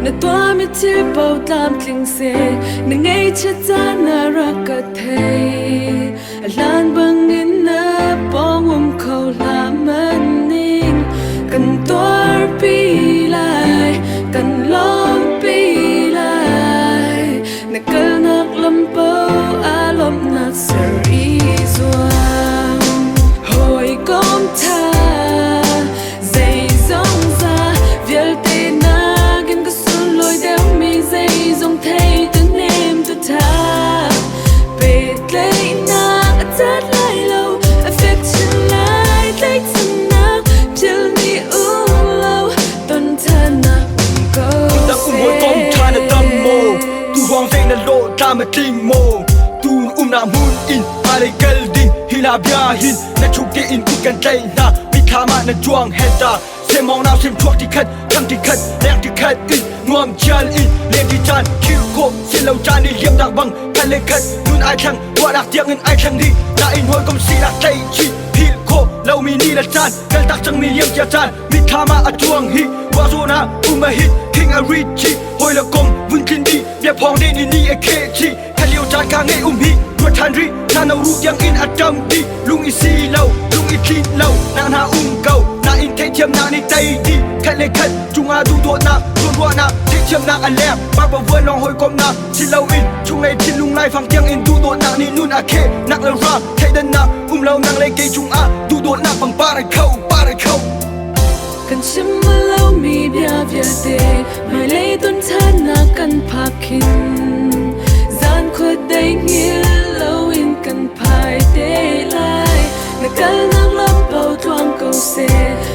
na tuah mi thil pawng tlaamtling se na ngeihchiat na rakat thei hlan bangin na pawng kho hlah ning kan tuar pi lai kan lawm pi lai na kalnak lampau a lawmhnak ser i zuam Hawikom tha Zeizong za vialte nagin ka sunhloih deuhmi Zeizong thei tu nem tu tha tlaihchannak atat lai lawh affection lai tlaihchannak thil ni lawh thana go Hawikom tha na tammo tu hong ve na lo tlaamtling mo tu na mun in ale kalding hila bia hin na chukte in kan thei na mi khama na chuang heta se mong na sim chuak ti khat tham ti khat lek ti khat in nuam chal in le ti chan khil ko se lo chan ni liep dak bang kan le khat nun ai thang wa dak tiang in ai thang di na in Hawikom si dak thei chi thil ko lo mi ni la chan kal tak chang mi liep cha chan mi khama a chuang hi wa zo na uma hit king a rich Hawikom vun kin di bia phong de ni a ke chi kan liu chan ka ngai hi than ri na nau ru yang in atam di lung i si lâu lung i clean lâu na na câu na in ngaithiam na ni thei di khat le khat chung a du do na ngaithiam na a lep ba ba vơi long Hawikom na si lâu in chung nei chin lung lai phang tiang in du do na ni nun a khe nak le ra thei dan na lâu nang le ke chung a du do na phang ba ra khâu kan chim lâu mi bia vialte mai lei tun thana kan phakin zan khut dei ngil lâu in kan phai te lai na kalnak lampau tuang câu se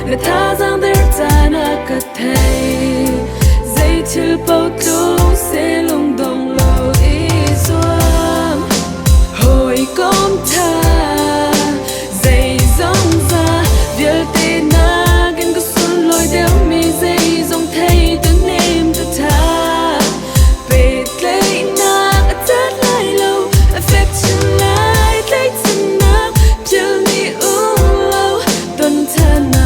na tha giang der tana ka thei dây thil pau tu se lung dong lo i zuam Hawikom tha Zeizong za vialte nagin ka sunhloih deuhmi Zeizong thei tu nem tu tha tlaihchannak atat lai lawh affection lai tlaihchannak thil ni lawh thana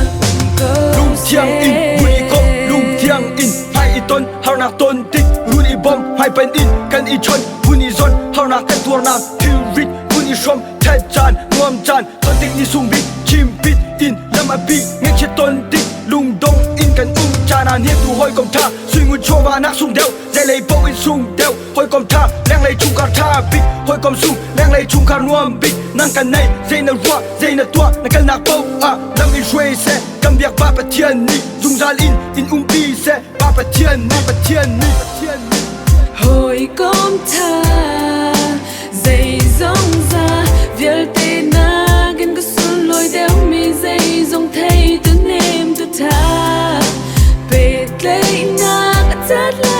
go lung thiang in Hawikom lung thiang in hai i ton harnak ton tik run i bom hai pen in kan i chon bun i zon harnak kan tuar na thil rit bun i shom thei chan nuam chan ton tik ni sum bit chim bit in lam a pi ngeihchiat ton tik lung dong in kan chan an hiệp tu Hawikom tha suy ngun cho va nak sung deu dei lei pawng in sung deu Hawikom tha leng lei chung ka tha bit Hawikom sung leng lei chung ka nuam bit nang kan nei zai na ruah zai na tuah na kalnak pawng lam i shwe se kam biak ba pathian ni dung zal in pi se ba pathian ni Hawikom tha Zeizong za vialte nagin ka sunhloih deuhmi Zeizong thei tu nem tu tha tlaihchannak atat lai